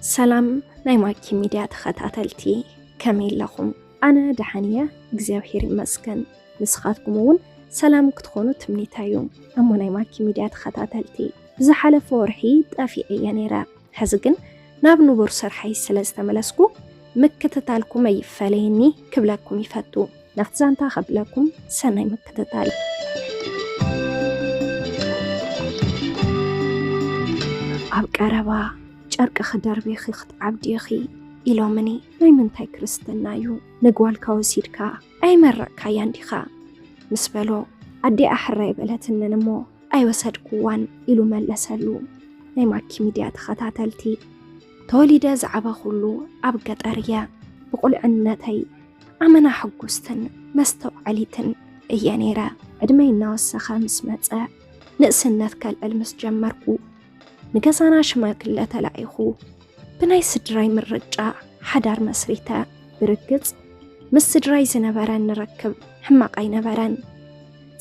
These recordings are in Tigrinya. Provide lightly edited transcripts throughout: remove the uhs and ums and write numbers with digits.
سلام نايماكي ميديا تخطاتلتي كميل لكم أنا دحانية እግዚአብሔር ይመስገን ንስኻትኩምውን ሰላም ክትኾኑ ትምኒታዩ እሞ ናይማኪ ሚድያ ተኸታተልቲ ብዝሓለፈ ወርሒ ጠፊአ እየ ነይረ ሕዚ ግን ናብ ንቡር ስርሐይ ስለ ዝተመለስኩ ምክትታልኩም ኣይፈለየኒ ክብለኩም ይፈቱ ናብቲ ዛንታ ኸብለኩም ሰናይ ምክትታል ኣብ ቀረባ ጨርቂ ክደርቤኺ ክትዓብዲኺ ኢሎምኒ ናይ ምንታይ ክርስትና እዩ ንጓልካ ወሲድካ ኣይመረቕካያ እንዲኻ ምስ በሎ ኣዴ ኣሕራይ በለትንን እሞ ኣይወሰድኩዋን ኢሉ መለሰሉ ናይ ማኪ ሚድያ ተኸታተልቲ ተወሊደ ዝዓበኹሉ ኣብ ገጠር እየ ብቁልዕነተይ ኣመና ሕጉስትን መስተውዓሊትን እየ ነይረ ዕድመይ እናወሰኸ ምስ መፀ ንእስነት ከልዕል ምስ ጀመርኩ ንገዛና ሽማግለ ተላኢኹ ብናይ ስድራይ ምርጫ ሓዳር መስሪተ ብርግጽ ምስ ስድራይ ዝነበረን ንረክብ ሕማቕ ኣይነበረን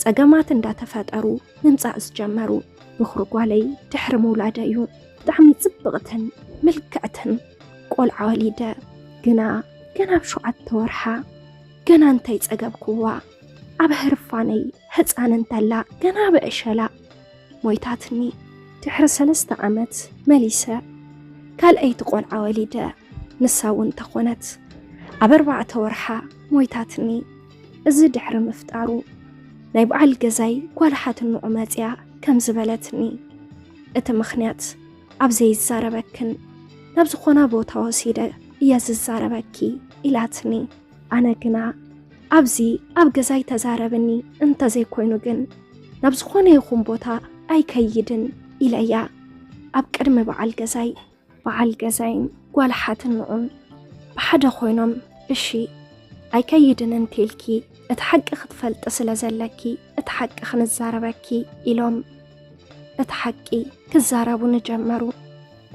ፀገማት እንዳተፈጠሩ ምምፃእ ዝጀመሩ ብኽርጓለይ ድሕሪ ምውላደ እዩ ብጣዕሚ ጽብቕትን ምልክዕትን ቆልዓ ወሊደ ግና ብሸውዓተ ወርሓ ገና እንታይ ፀገብክዋ ኣብ ህርፋነይ ህፃን እንተላ ገና ብዕሸላ ሞይታትኒ ድሕሪ 3 ዓመት መሊሰ ካልአይቲ ቆልዓ ወሊደ ንሳውን ተኾነት ኣብ 4 ወርሓ ሞይታትኒ እዚ ድሕሪ ምፍጣሩ ናይ በዓል ገዛይ ጓልሓትን መፅያ ከም ዝበለትኒ እቲ ምኽንያት ኣብ ዘይዛረበክን ናብ ዝኾነ ቦታ ወሲደ እያ ዝዛረበኪ ኢላትኒ ኣነ ግና ኣብዚ ኣብ ገዛይ ተዛረብኒ እንተዘይኮይኑ ግን ናብ ዝኾነ ይኹን ቦታ ኣይከይድን ኢለያ ኣብ ቅድሚ በዓል ገዛይን ጓልሓትን ንዑን ብሓደ ኮይኖም እሺ ኣይከይድን እንቴልኪ እቲ ሓቂ ክትፈልጥ ስለ ዘለኪ እቲ ሓቂ ክንዛረበኪ ኢሎም እቲ ሓቂ ክዛረቡ ንጀመሩ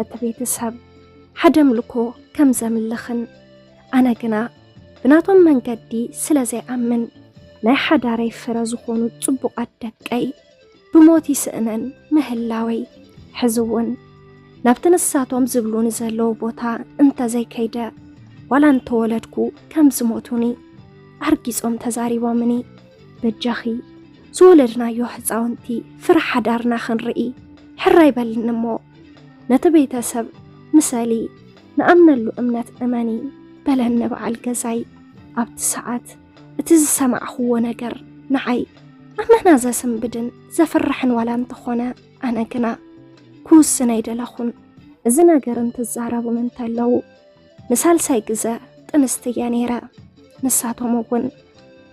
እቲ ቤተሰብ ሓደ ምልኮ ከም ዘምልኽን ኣነ ግና ብናቶም መንገዲ ስለ ዘይኣምን ናይ ሓዳረይ ፍረ ዝኾኑ ጽቡቓት ደቀይ ብሞት ይስእነን ምህላወይ ሕዝውን ናብቲ ንሳቶም ዝብሉን ዘለዉ ቦታ እንተዘይከይደ ዋላ እንተወለድኩ ከም ዝሞቱኒ ኣርጊጾም ተዛሪቦምኒ በጃኺ ዝወለድናዮ ህፃውንቲ ፍረ ሓዳርና ክንርኢ ሕራይ በልን እሞ ነቲ ቤተሰብ ምሰሊ ንኣምነሉ እምነት እመኒ በለኒ በዓል ገዛይ ኣብቲ ሰዓት እቲ ዝሰማዕኽዎ ነገር ንዓይ ኣመና ዘስንብድን ዘፍርሕን ዋላ እንተኾነ ኣነ ግና ክውስን ኣይደለኹን እዚ ነገር እንትዛረቡን እንተለዉ ንሳልሳይ ግዘ ጥንስቲ እየ ነይረ ንሳቶም እውን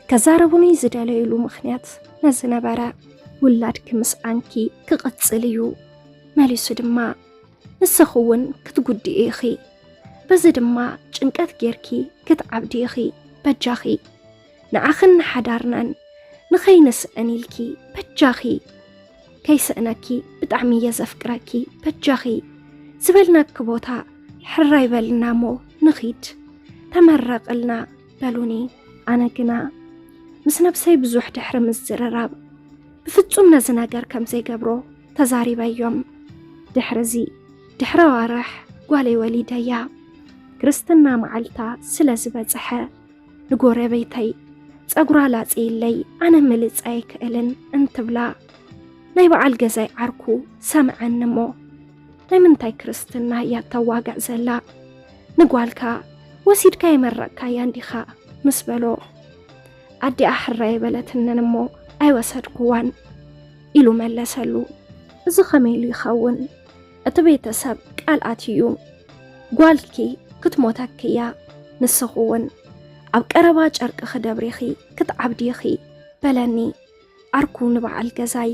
ከዛረቡኒ ዝደለይሉ ምኽንያት ነዝነበረ ውላድኪ ምስኣንኪ ክቕፅል እዩ መሊሱ ድማ ንስኽውን ክትጉድኢ ኢኺ በዚ ድማ ጭንቀት ጌርኪ ክትዓብዲ ኢኺ በጃኺ ንዓኽን ሓዳርናን ንኸይንስአን ኢልኪ በጃኺ ከይስእነኪ ብጣዕሚ እየ ዘፍቅረኪ በጃኺ ዝበልናኪ ቦታ ሕራይ በልና ሞ ንኺድ ተመረቕልና በሉኒ ኣነ ግና ምስ ነብሰይ ብዙሕ ድሕሪ ምዝርራብ ብፍጹም ነዚ ነገር ከም ዘይገብሮ ተዛሪበዮም ድሕሪዚ ድሕሪ ዋርሕ ጓለይ ወሊደያ ክርስትና መዓልታ ስለ ዝበፅሐ ንጎረቤተይ ፀጉራ ላፅይለይ ኣነ ምልፃ ኣይክእልን እንትብላ ናይ በዓል ገዛይ ዓርኩ ሰምዐኒ እሞ ናይ ምንታይ ክርስትና እያ ተዋጋዕ ዘላ ንጓልካ ወሲድካ ይመረቕካያ እንዲኻ ምስ በሎ ኣዴ ኣሕራይ በለትንን እሞ ኣይወሰድኩዋን ኢሉ መለሰሉ እዚ ኸመይሉ ይኸውን እቲ ቤተሰብ ቃልኣት እዩ ጓልኪ ክትሞተክያ ንስኹውን ኣብ ቀረባ ጨርቂ ክደብሪኺ ክትዓብዲኺ በለኒ ዓርኩ ንበዓል ገዛይ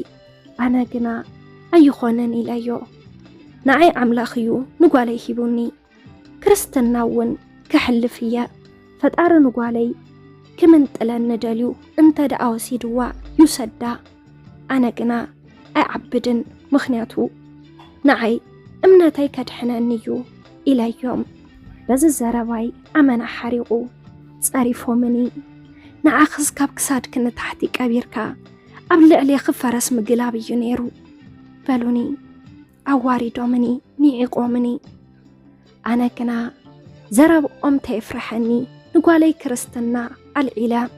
ኣነ ግና ኣይኾነን ኢለዮ ንዓይ ኣምላኽ እዩ ንጓለይ ሂቡኒ ክርስትና እውን ክሕልፍ እየ ፈጣሪ ንጓለይ ክምንጥለኒ ደልዩ እንተ ደኣ ወሲድዋ ይውሰዳ ኣነ ግና ኣይዓብድን ምኽንያቱ ንዓይ እምነተይ ከድሕነኒ እዩ ኢለዮም በዚ ዘረባይ ኣመና ሓሪቑ ፀሪፎምኒ ንዓኽስ ካብ ክሳድክ ንታሕቲ ቀቢርካ ኣብ ልዕሊ ክፈረስ ምግላብ እዩ ነይሩ በሉኒ ኣዋሪዶምኒ ኒዒቆምኒ أنا كنا زرب تيفرحني نقالي كرستنا العلا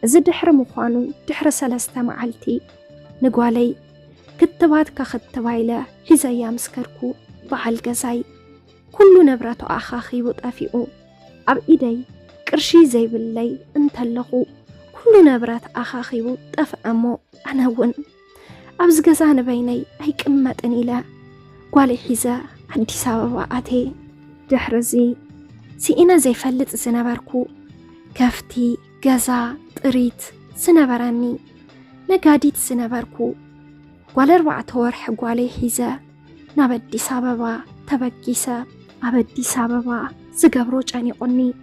زد دحر مخانو دحر سلسة معلتي نقالي كتبات كختبايلة حزايا مسكركو بعل قزاي كل نبرة أخاخي وطافئو أب إيدي كرشي زي باللي انتلقو كل نبرة أخاخي وطافئمو أنا ون أبز قزان بيني هيك أمتن إلى قالي حزا عندي سبباتي دحرزي سينا زي فلت سنبركو كفتي قزا طريت سنبراني نقاديت سنبركو قال 4 ورح قالي حزا نابدي سببا تبكيسا أبدي سببا زقبرو جاني قني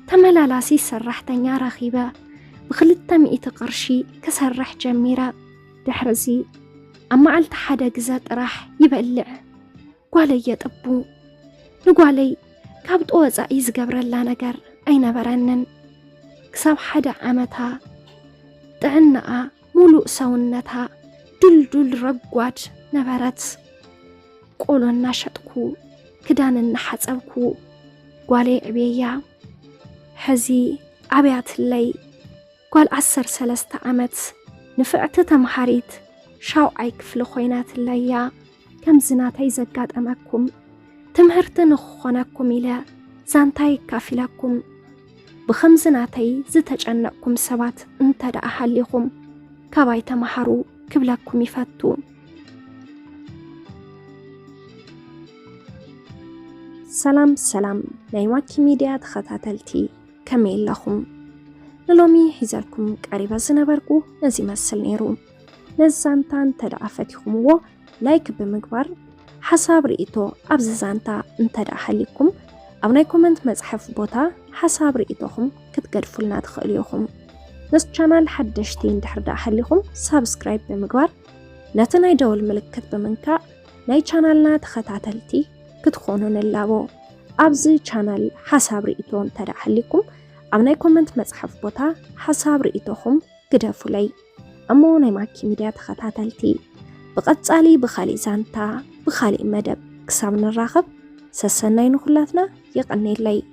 تملالاسي سرحتنيا رخيبة بخلطة 100 قرشي كسرح جميرة دحرزي أما علت حدا قزات راح يبلع قالي يطبو نقالي كابت أوزا يزقبر الله نقر أين برنن كساب حدا عمتها تعنقا ملوء سونتها دل رقوات نبرت قولو الناشطكو كدان النحصبكو قالي عبيا حزي عبيات اللي قال 13 عمت نفعت تمحاريت شاو عيك في الخوينات الليا كم زناتي زقات أماكم تمهرت نخوناكم إلى زانتاي كافلكم بخمزناتي زتجنقكم سبات انت دا أحليكم كباي تمحرو كبلكم يفتو سلام نايماكي ميديا تخطاتلتي كميل لكم نلومي حزالكم قريبا زنبركو نزي مسل نيرو نزانتان تدعفتكم و لايك بمقبر حساب رئيتو أبز زانتا انتدع حليكم أو ناي كومنت مزحف بوتا حساب رئيتوهم كتقدفلنا تخليوهم نس channel حدشتين دحردا حليكم سابسكرايب بمقبر نتناي دول ملكت بمنكا ناي channelنا تخطاتلتي كتخونون اللابو أبز channel حساب رئيتو انتدع حليكم أو ناي كومنت مزحف بوتا حساب رئيتوهم كدفلي أمو ناي ماكي ميديا تخطاتلتي بقصالي بخالي زانتا بخالي مدب كساب نراخب سسناي نخلاتنا يقني لي